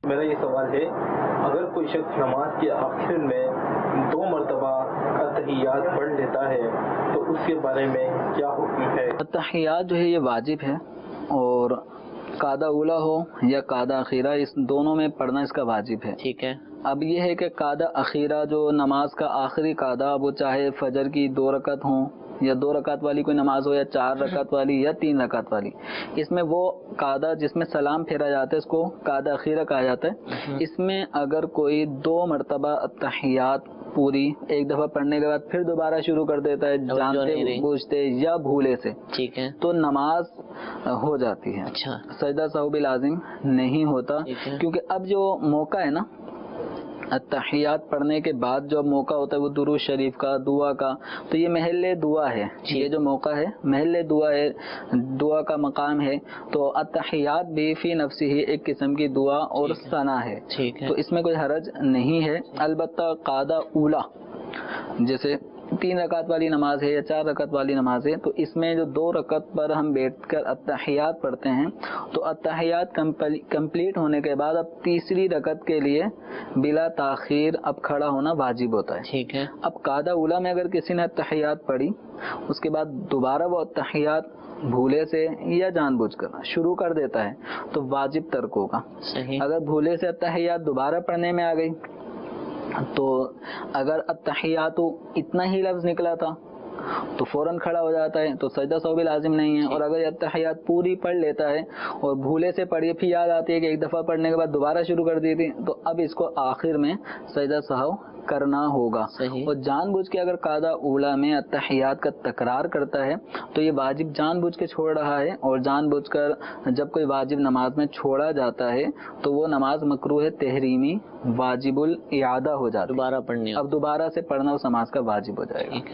میرا یہ سوال ہے، اگر کوئی شخص نماز کے آخر میں 2 مرتبہ اتحیات پڑھ لیتا ہے تو اس کے بارے میں کیا حکم ہے؟ اتحیات جو ہے یہ واجب ہے، اور قاعدہ اولا ہو یا قاعدہ اخیرہ، اس دونوں میں پڑھنا اس کا واجب ہے. ٹھیک ہے. اب یہ ہے کہ قاعدہ اخیرہ جو نماز کا آخری قاعدہ، وہ چاہے فجر کی 2 رکعت ہوں یا 2 رکعت والی کوئی نماز ہو یا 4 رکعت والی یا 3 رکعت والی، اس میں وہ قاعدہ جس میں سلام پھیرا جاتا ہے اس کو قاعدہ اخیرہ کہا جاتا ہے. اس میں اگر کوئی 2 مرتبہ اتحیات پوری ایک دفعہ پڑھنے کے بعد پھر دوبارہ شروع کر دیتا ہے جانتے بوجھتے یا بھولے سے، ٹھیک ہے، تو نماز ہو جاتی ہے. اچھا، سجدہ سہو بھی لازم نہیں ہوتا، کیونکہ اب جو موقع ہے نا اتحیات پڑھنے کے بعد جو موقع ہوتا ہے وہ درود شریف کا، دعا کا، تو یہ محل دعا ہے. یہ جو موقع ہے محل دعا ہے، دعا کا مقام ہے. تو اتحیات بھی فی نفسی ہی ایک قسم کی دعا اور ثنا ہے، تو اس میں کوئی حرج نہیں ہے. البتہ قاعدہ اولا جیسے 3 رکعت والی نماز ہے یا 4 رکعت والی نماز ہے، تو اس میں جو 2 رکعت پر ہم بیٹھ کر اتحیات پڑھتے ہیں، تو اتحیات کمپلیٹ ہونے کے بعد اب تیسری رکعت کے لیے بلا تاخیر اب کھڑا ہونا واجب ہوتا ہے. ٹھیک ہے. اب قاعدہ اولا میں اگر کسی نے اتحیات پڑھی، اس کے بعد دوبارہ وہ اتحیات بھولے سے یا جان بوجھ کر شروع کر دیتا ہے تو واجب ترک ہوگا. صحیح. اگر بھولے سے اتحیات دوبارہ پڑھنے میں آ گئی، تو اگر اتحیات اتنا ہی لفظ نکلا تھا تو فوراً کھڑا ہو جاتا ہے، تو سجدہ سہو بھی لازم نہیں ہے. اور اگر یہ اتحیات پوری پڑھ لیتا ہے اور بھولے سے پڑھی پھر یاد آتی ہے کہ ایک دفعہ پڑھنے کے بعد دوبارہ شروع کر دی تھی، تو اب اس کو آخر میں سجدہ سہو کرنا ہوگا. اور جان بوجھ کے اگر قاعدہ اولا میں اتحیات کا تکرار کرتا ہے تو یہ واجب جان بوجھ کے چھوڑ رہا ہے، اور جان بوجھ کر جب کوئی واجب نماز میں چھوڑا جاتا ہے تو وہ نماز مکروہ تحریمی واجب الاعادہ ہو جاتی ہے، دوبارہ پڑھنی، اب دوبارہ سے پڑھنا اس نماز کا واجب ہو جائے گا.